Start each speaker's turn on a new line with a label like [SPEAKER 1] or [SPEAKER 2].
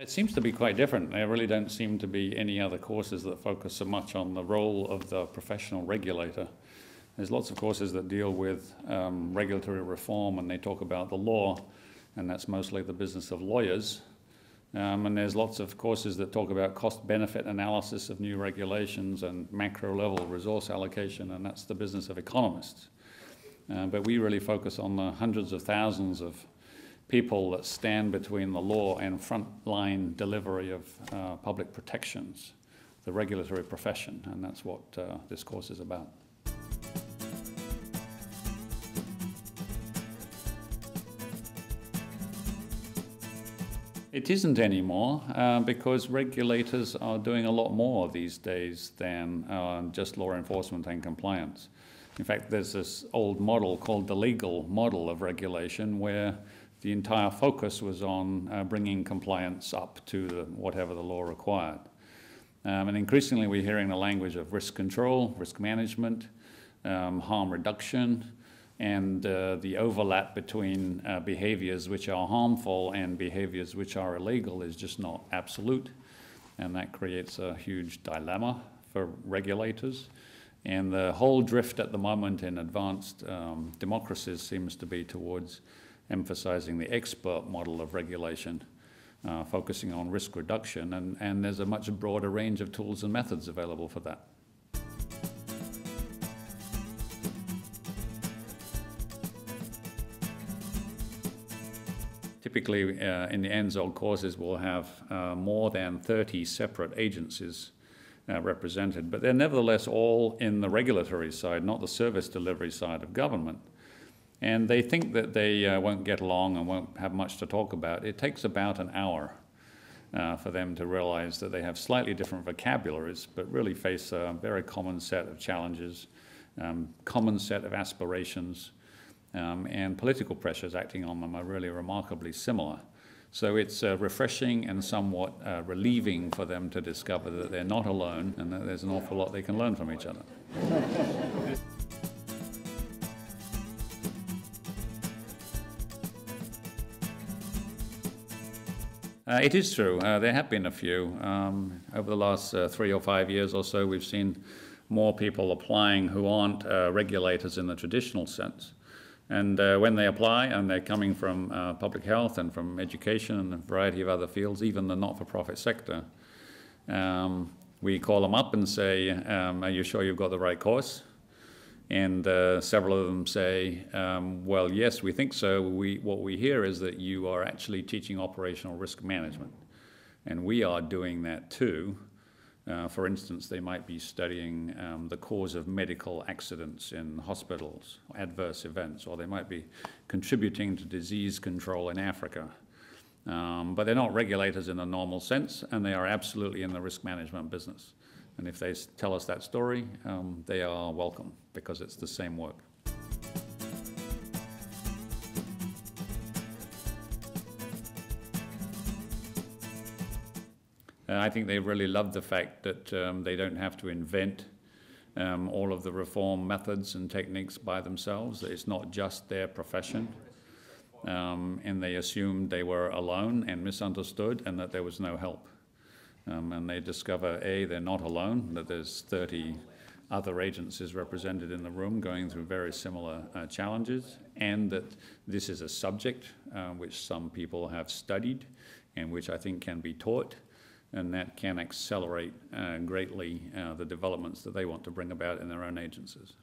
[SPEAKER 1] It seems to be quite different. There really don't seem to be any other courses that focus so much on the role of the professional regulator. There's lots of courses that deal with regulatory reform, and they talk about the law, and that's mostly the business of lawyers. And there's lots of courses that talk about cost-benefit analysis of new regulations and macro-level resource allocation, and that's the business of economists. But we really focus on the hundreds of thousands of people that stand between the law and frontline delivery of public protections, the regulatory profession, and that's what this course is about. It isn't anymore because regulators are doing a lot more these days than just law enforcement and compliance. In fact, there's this old model called the legal model of regulation where the entire focus was on bringing compliance up to whatever the law required. And increasingly we're hearing the language of risk control, risk management, harm reduction, and the overlap between behaviors which are harmful and behaviors which are illegal is just not absolute. And that creates a huge dilemma for regulators. And the whole drift at the moment in advanced democracies seems to be towards emphasizing the expert model of regulation, focusing on risk reduction, and there's a much broader range of tools and methods available for that. Typically in the ANZSOG courses we'll have more than 30 separate agencies represented, but they're nevertheless all in the regulatory side, not the service delivery side of government. And they think that they won't get along and won't have much to talk about. It takes about an hour for them to realize that they have slightly different vocabularies, but really face a very common set of challenges, common set of aspirations, and political pressures acting on them are really remarkably similar. So it's refreshing and somewhat relieving for them to discover that they're not alone and that there's an awful lot they can learn from each other. It is true. There have been a few. Over the last 3 or 5 years or so, we've seen more people applying who aren't regulators in the traditional sense. And when they apply, and they're coming from public health and from education and a variety of other fields, even the not-for-profit sector, we call them up and say, are you sure you've got the right course? And several of them say, well, yes, we think so. What we hear is that you are actually teaching operational risk management. And we are doing that too. For instance, they might be studying the cause of medical accidents in hospitals, adverse events, or they might be contributing to disease control in Africa. But they're not regulators in the normal sense, and they are absolutely in the risk management business. And if they tell us that story, they are welcome, because it's the same work. I think they really love the fact that they don't have to invent all of the reform methods and techniques by themselves. It's not just their profession. And they assumed they were alone and misunderstood and that there was no help. And they discover, A, they're not alone, that there's 30 other agencies represented in the room going through very similar challenges, and that this is a subject which some people have studied and which I think can be taught, and that can accelerate greatly the developments that they want to bring about in their own agencies.